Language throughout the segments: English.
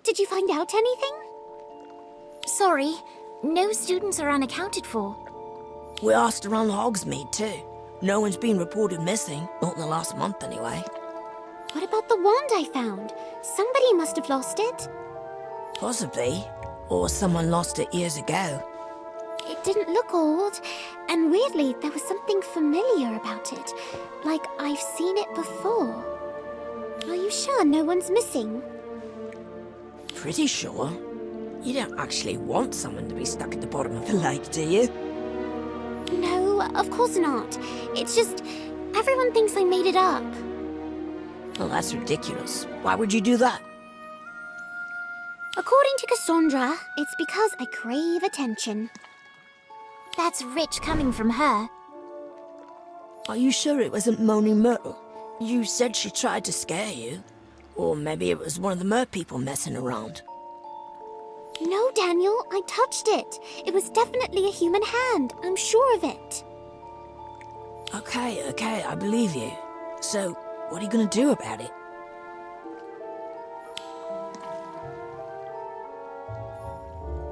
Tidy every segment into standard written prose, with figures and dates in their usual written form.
Did you find out anything? Sorry, no students are unaccounted for. We asked around Hogsmeade too. No one's been reported missing, not in the last month anyway. What about the wand I found? Somebody must have lost it. Possibly. Or someone lost it years ago. It didn't look old, and weirdly, there was something familiar about it. Like I've seen it before. Are you sure no one's missing? Pretty sure. You don't actually want someone to be stuck at the bottom of the lake, do you? No, of course not. It's just, everyone thinks I made it up. Well, that's ridiculous. Why would you do that? According to Cassandra, it's because I crave attention. That's rich coming from her. Are you sure it wasn't Moaning Myrtle? You said she tried to scare you. Or maybe it was one of the mer people messing around. No, Daniel, I touched it. It was definitely a human hand. I'm sure of it. Okay, I believe you. So, what are you gonna do about it?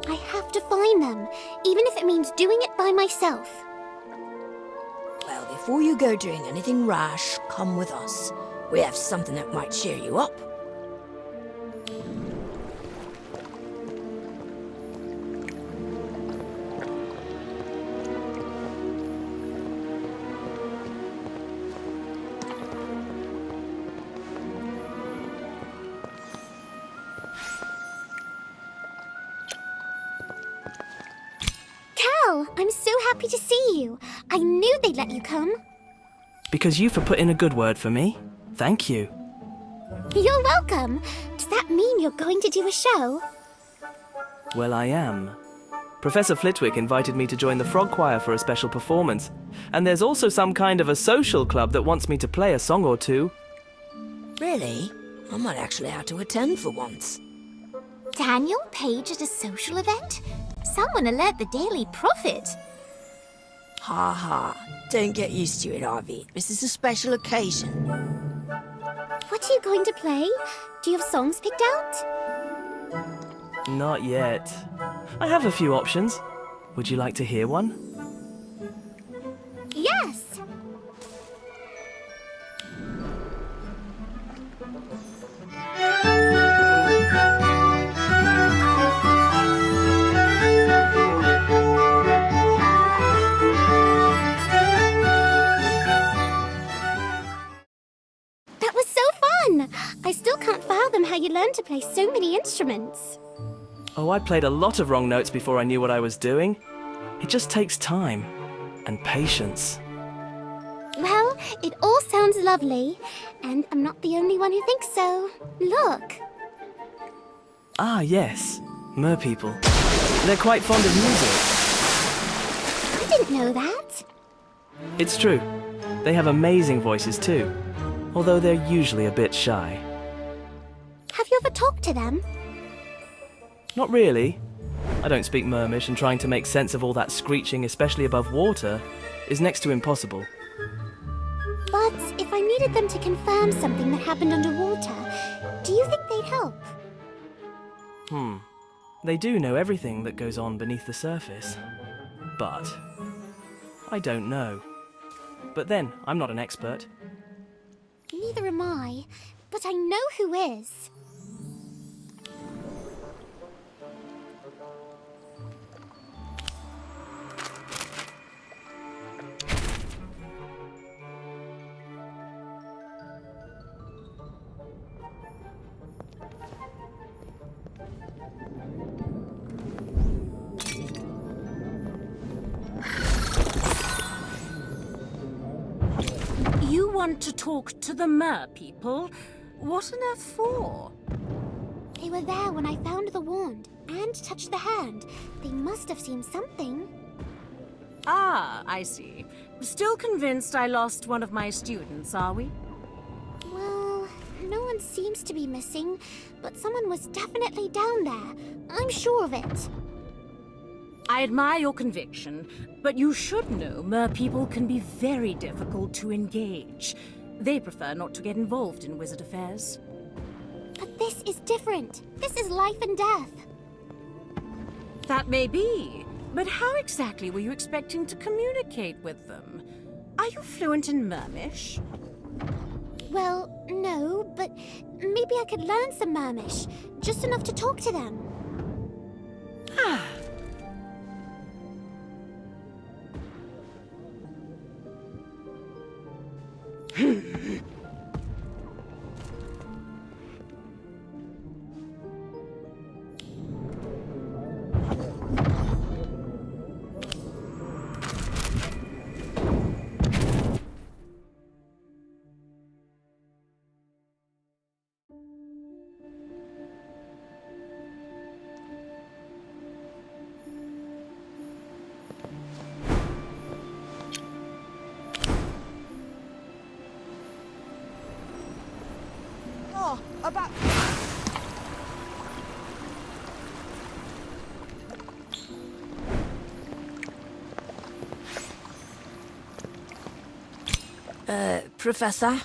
I have to find them, even if it means doing it by myself. Well, before you go doing anything rash, come with us. We have something that might cheer you up. Cal, I'm so happy to see you. I knew they'd let you come. Because you for putting a good word for me. Thank you. You're welcome. Does that mean you're going to do a show? Well, I am. Professor Flitwick invited me to join the frog choir for a special performance. And there's also some kind of a social club that wants me to play a song or two. Really? I might actually have to attend for once. Daniel Page at a social event? Someone alert the Daily Prophet. Ha ha. Don't get used to it, Ivy. This is a special occasion. What are you going to play? Do you have songs picked out? Not yet. I have a few options. Would you like to hear one? Yes! That was so fun! I still can't fathom how you learned to play so many instruments. Oh, I played a lot of wrong notes before I knew what I was doing. It just takes time and patience. Well, it all sounds lovely, and I'm not the only one who thinks so. Look. Ah, yes. Mer people. They're quite fond of music. I didn't know that. It's true. They have amazing voices too, although they're usually a bit shy. Have you ever talked to them? Not really. I don't speak Mermish, and trying to make sense of all that screeching, especially above water, is next to impossible. But if I needed them to confirm something that happened underwater, do you think they'd help? They do know everything that goes on beneath the surface. But I don't know. But then, I'm not an expert. Neither am I, but I know who is. You want to talk to the mer people? What on earth for? They were there when I found the wand and touched the hand. They must have seen something. Ah, I see. Still convinced I lost one of my students, are we? Well, no one seems to be missing, but someone was definitely down there. I'm sure of it. I admire your conviction, but you should know mer people can be very difficult to engage. They prefer not to get involved in wizard affairs. But this is different. This is life and death. That may be, but how exactly were you expecting to communicate with them? Are you fluent in Mermish? Well, no, but maybe I could learn some Mermish. Just enough to talk to them. Oh, about... Professor,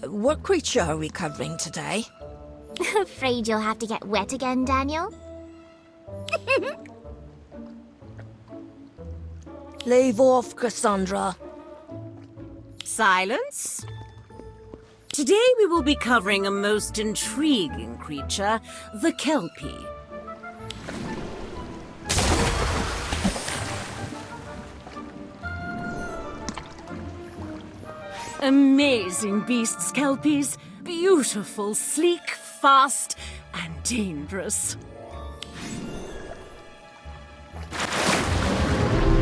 what creature are we covering today? Afraid you'll have to get wet again, Daniel? Leave off, Cassandra. Silence. Today we will be covering a most intriguing creature, the Kelpie. Amazing beasts, Kelpies. Beautiful, sleek, fast, and dangerous.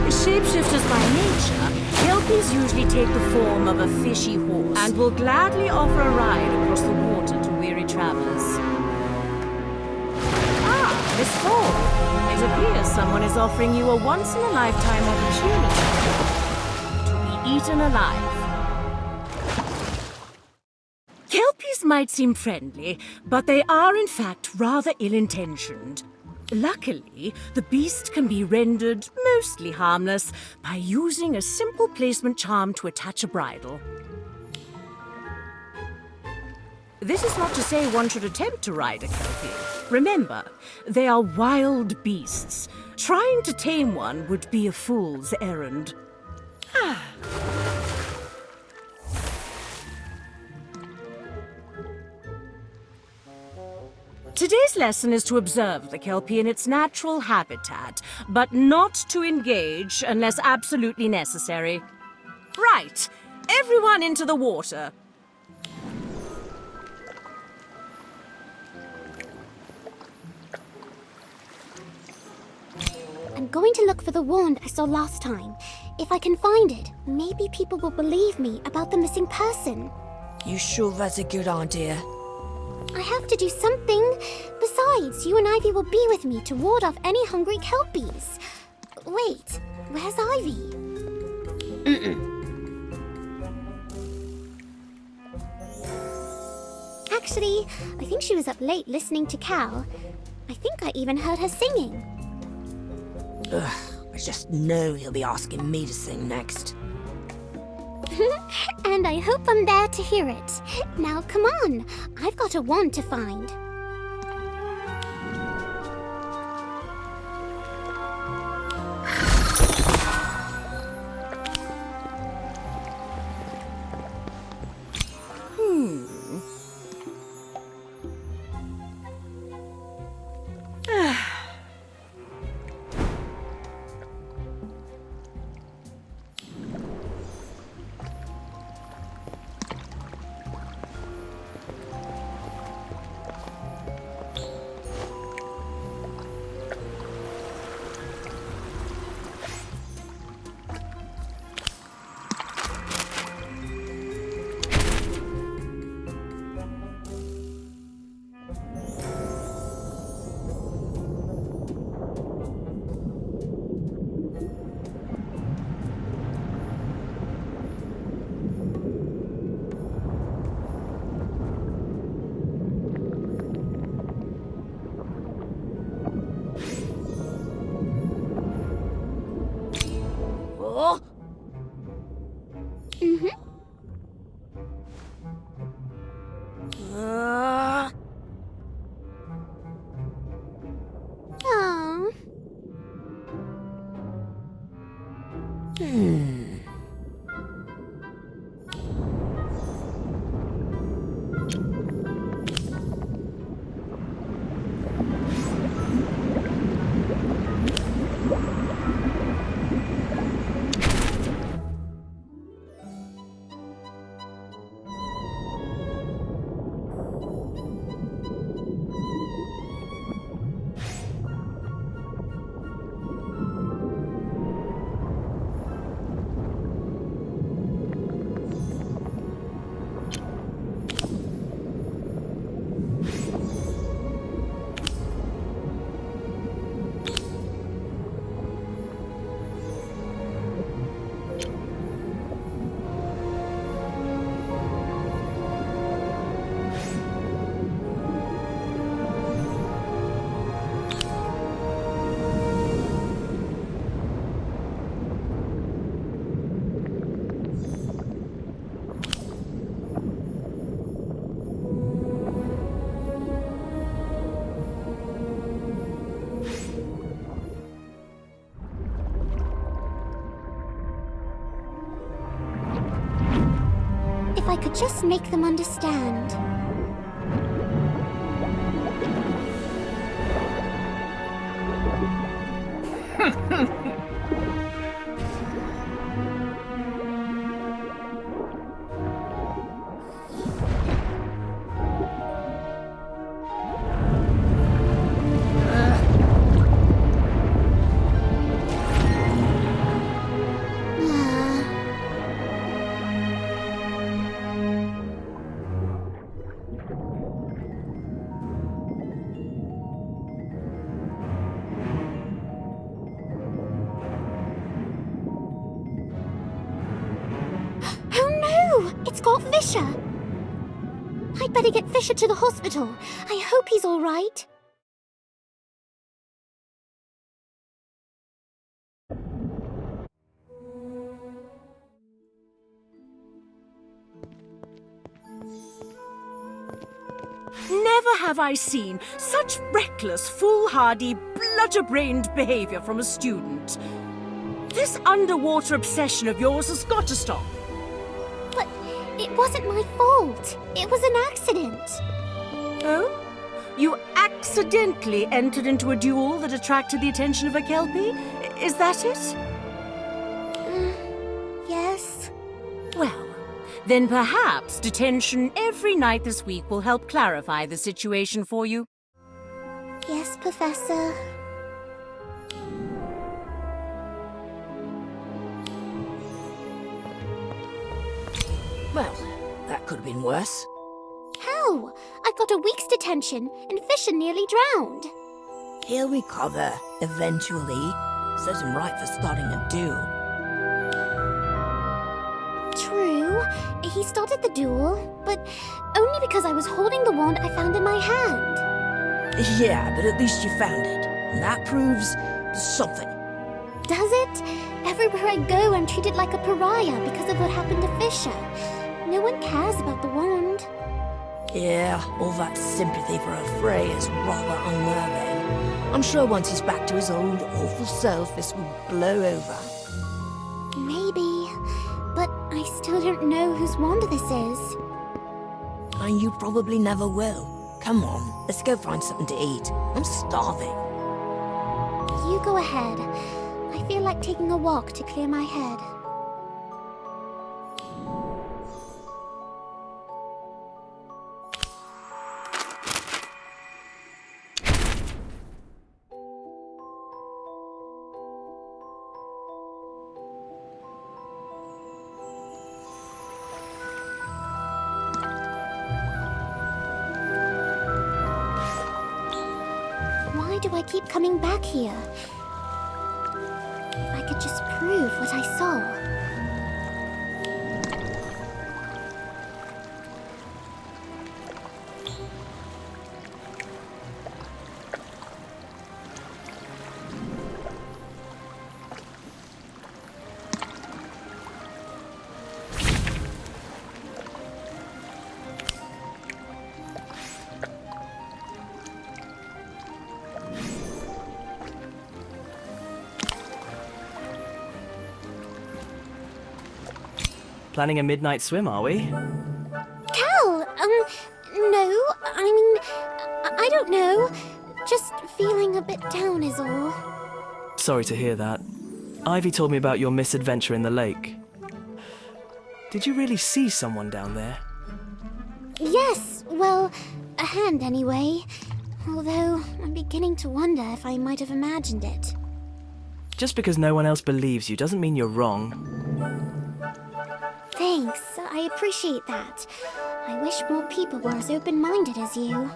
Shapeshifters by nature, Kelpies usually take the form of a fishy horse and will gladly offer a ride across the water to weary travelers. Ah, Miss Ford. It appears someone is offering you a once-in-a-lifetime opportunity to be eaten alive. Kelpies might seem friendly, but they are in fact rather ill-intentioned. Luckily, the beast can be rendered mostly harmless by using a simple placement charm to attach a bridle. This is not to say one should attempt to ride a Kelpie. Remember, they are wild beasts. Trying to tame one would be a fool's errand. Today's lesson is to observe the Kelpie in its natural habitat, but not to engage unless absolutely necessary. Right, everyone into the water. I'm going to look for the wand I saw last time. If I can find it, maybe people will believe me about the missing person. You sure that's a good idea? I have to do something. Besides, you and Ivy will be with me to ward off any hungry Kelpies. Wait, where's Ivy? Actually, I think she was up late listening to Cal. I think I even heard her singing. Ugh, I just know he'll be asking me to sing next. And I hope I'm there to hear it. Now, come on. I've got a wand to find. Oh! If I could just make them understand. It's got Fisher! I'd better get Fisher to the hospital. I hope he's all right. Never have I seen such reckless, foolhardy, bludger-brained behavior from a student. This underwater obsession of yours has got to stop. But it wasn't my fault. It was an accident. Oh? You accidentally entered into a duel that attracted the attention of a Kelpie? Is that it? Yes. Well, then perhaps detention every night this week will help clarify the situation for you. Yes, Professor. Well, that could have been worse. How? I got a week's detention, and Fisher nearly drowned. He'll recover, eventually. Serves him right for starting a duel. True. He started the duel, but only because I was holding the wand I found in my hand. Yeah, but at least you found it. And that proves something. Does it? Everywhere I go, I'm treated like a pariah because of what happened to Fisher. No one cares about the wand. Yeah, all that sympathy for a Frey is rather unnerving. I'm sure once he's back to his old awful self, this will blow over. Maybe, but I still don't know whose wand this is. And you probably never will. Come on, let's go find something to eat. I'm starving. You go ahead. I feel like taking a walk to clear my head. Why do I keep coming back here? I could just prove what I saw. Planning a midnight swim, are we? Cal, no, I don't know. Just feeling a bit down is all. Sorry to hear that. Ivy told me about your misadventure in the lake. Did you really see someone down there? Yes, well, a hand anyway. Although, I'm beginning to wonder if I might have imagined it. Just because no one else believes you doesn't mean you're wrong. Thanks, I appreciate that. I wish more people were as open-minded as you.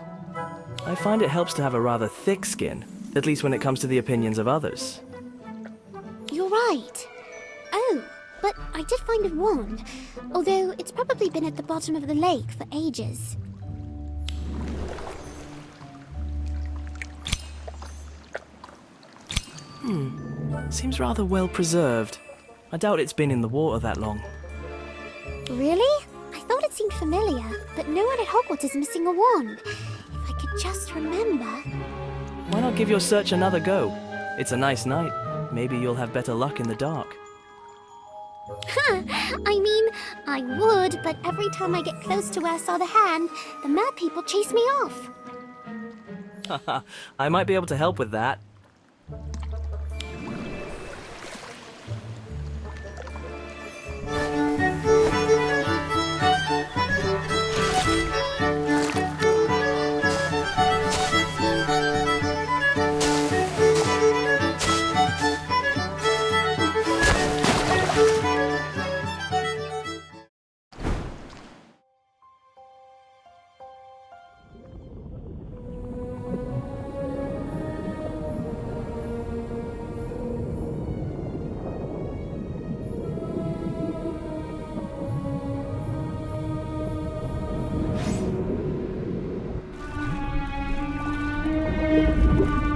I find it helps to have a rather thick skin, at least when it comes to the opinions of others. You're right. Oh, but I did find a wand, although it's probably been at the bottom of the lake for ages. Seems rather well preserved. I doubt it's been in the water that long. Really? I thought it seemed familiar, but no one at Hogwarts is missing a wand. If I could just remember... Why not give your search another go? It's a nice night. Maybe you'll have better luck in the dark. I mean, I would, but every time I get close to where I saw the hand, the mer people chase me off. I might be able to help with that.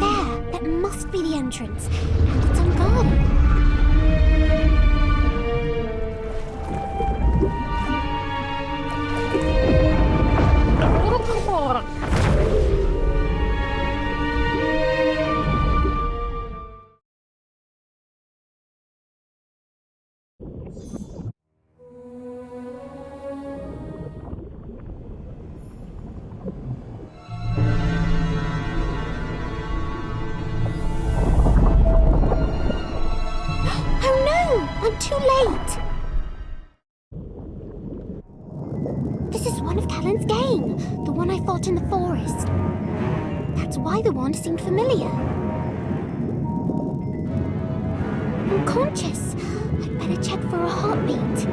There, that must be the entrance, and it's unguarded. Oh no! I'm too late! This is one of Callan's game, the one I fought in the forest. That's why the wand seemed familiar. I'm conscious. I'd better check for a heartbeat.